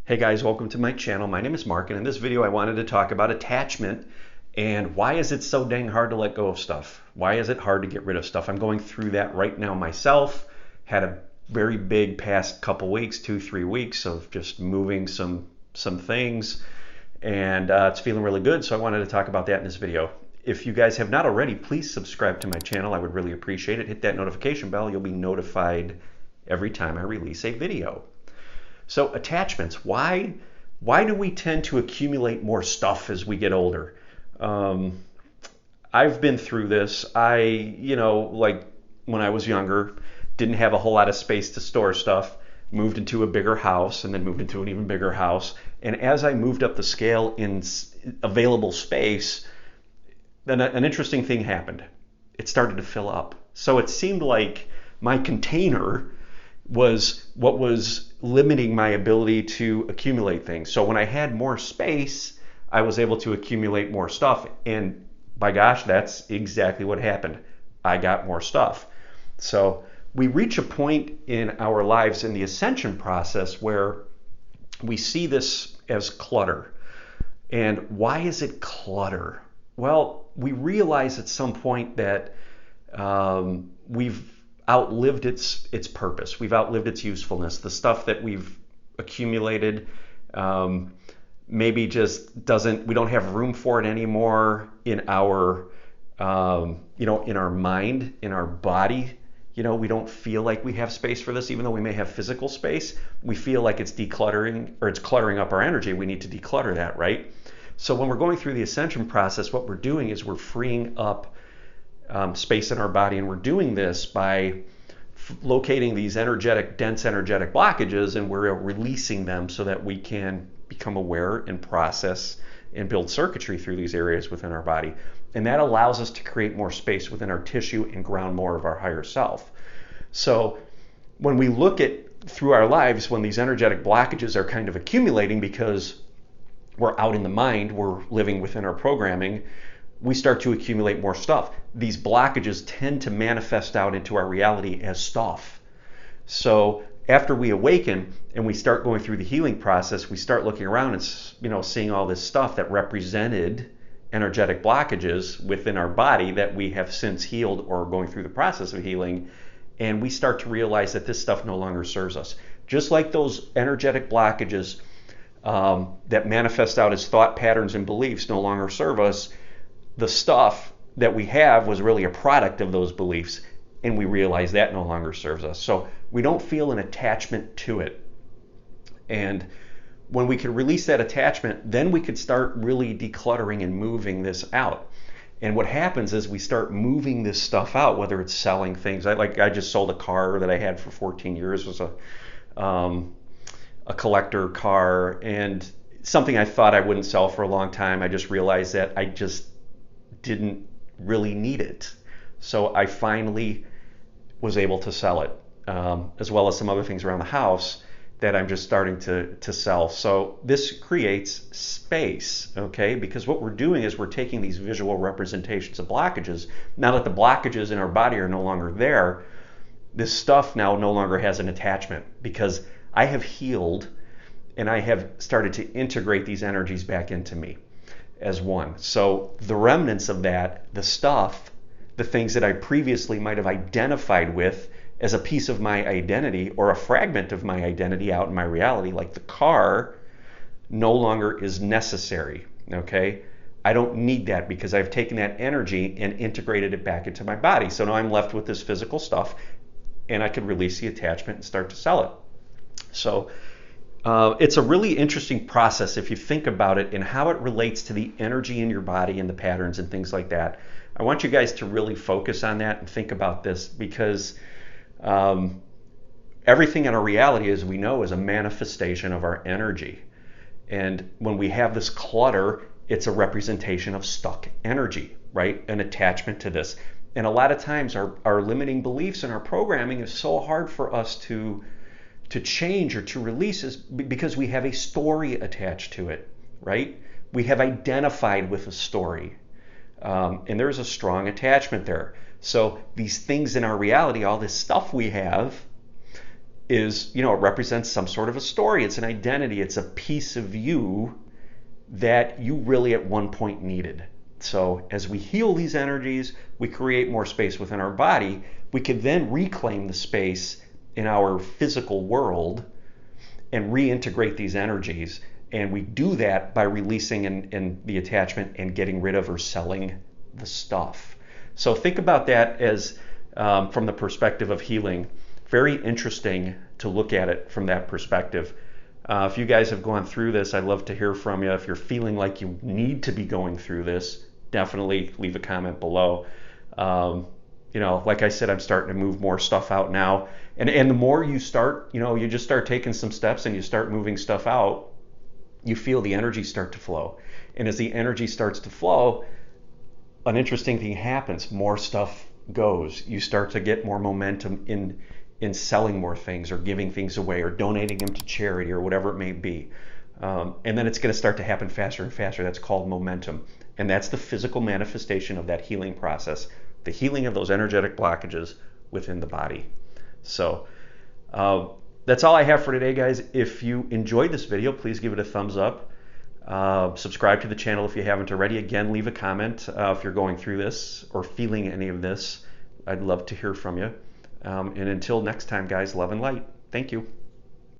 Hey guys, welcome to my channel. My name is Mark, and in this video I wanted to talk about attachment and why is it so dang hard to let go of stuff? Why is it hard to get rid of stuff? I'm going through that right now myself. Had a very big past couple weeks, 2-3 weeks of just moving some things, and it's feeling really good, so I wanted to talk about that in this video. If you guys have not already, please subscribe to my channel. I would really appreciate it. Hit that notification bell. You'll be notified every time I release a video. So attachments, why do we tend to accumulate more stuff as we get older? Um, I've been through this. Like when I was younger, didn't have a whole lot of space to store stuff, moved into a bigger house and then moved into an even bigger house. And as I moved up the scale in available space, then an interesting thing happened. It started to fill up. So it seemed like my container was what was limiting my ability to accumulate things. So when I had more space, I was able to accumulate more stuff. And by gosh, that's exactly what happened. I got more stuff. So we reach a point in our lives in the ascension process where we see this as clutter. And why is it clutter? Well, we realize at some point that we've outlived its purpose. We've outlived its usefulness. The stuff that we've accumulated maybe just doesn't. We don't have room for it anymore in our in our mind, in our body. We don't feel like we have space for this, even though we may have physical space. We feel like it's decluttering or it's cluttering up our energy. We need to declutter that, right? So when we're going through the ascension process, what we're doing is we're freeing up space in our body, and we're doing this by locating these dense energetic blockages, and we're releasing them so that we can become aware and process and build circuitry through these areas within our body. And that allows us to create more space within our tissue and ground more of our higher self. So when we look at through our lives, when these energetic blockages are kind of accumulating because we're out in the mind, we're living within our programming, we start to accumulate more stuff. These blockages tend to manifest out into our reality as stuff. So after we awaken and we start going through the healing process, we start looking around and seeing all this stuff that represented energetic blockages within our body that we have since healed or are going through the process of healing, and we start to realize that this stuff no longer serves us. Just like those energetic blockages that manifest out as thought patterns and beliefs no longer serve us, the stuff that we have was really a product of those beliefs, and we realize that no longer serves us. So we don't feel an attachment to it. And when we could release that attachment, then we could start really decluttering and moving this out. And what happens is we start moving this stuff out, whether it's selling things. I just sold a car that I had for 14 years. It was a collector car, and something I thought I wouldn't sell for a long time. I just realized that I just didn't really need it. So I finally was able to sell it, as well as some other things around the house that I'm just starting to sell. So this creates space, okay? Because what we're doing is we're taking these visual representations of blockages. Now that the blockages in our body are no longer there, this stuff now no longer has an attachment because I have healed and I have started to integrate these energies back into me as one. So the remnants of that, the stuff, the things that I previously might have identified with as a piece of my identity or a fragment of my identity out in my reality, like the car, no longer is necessary, okay? I don't need that because I've taken that energy and integrated it back into my body. So now I'm left with this physical stuff, and I can release the attachment and start to sell it. So it's a really interesting process if you think about it and how it relates to the energy in your body and the patterns and things like that. I want you guys to really focus on that and think about this because everything in our reality, as we know, is a manifestation of our energy. And when we have this clutter, it's a representation of stuck energy, right? An attachment to this. And a lot of times our limiting beliefs and our programming is so hard for us to change or to release is because we have a story attached to it, right? We have identified with a story. And there's a strong attachment there. So these things in our reality, all this stuff we have, is, it represents some sort of a story. It's an identity. It's a piece of you that you really at one point needed. So as we heal these energies, we create more space within our body. We can then reclaim the space in our physical world and reintegrate these energies. And we do that by releasing in the attachment and getting rid of or selling the stuff. So think about that as from the perspective of healing. Very interesting to look at it from that perspective. If you guys have gone through this, I'd love to hear from you. If you're feeling like you need to be going through this, definitely leave a comment below. Like I said, I'm starting to move more stuff out now. And the more you start, you just start taking some steps and you start moving stuff out, you feel the energy start to flow. And as the energy starts to flow, an interesting thing happens. More stuff goes. You start to get more momentum in selling more things or giving things away or donating them to charity or whatever it may be. And then it's going to start to happen faster and faster. That's called momentum. And that's the physical manifestation of that healing process, the healing of those energetic blockages within the body. So that's all I have for today, guys. If you enjoyed this video, please give it a thumbs up. Subscribe to the channel if you haven't already. Again, leave a comment if you're going through this or feeling any of this. I'd love to hear from you. And until next time, guys, love and light. Thank you.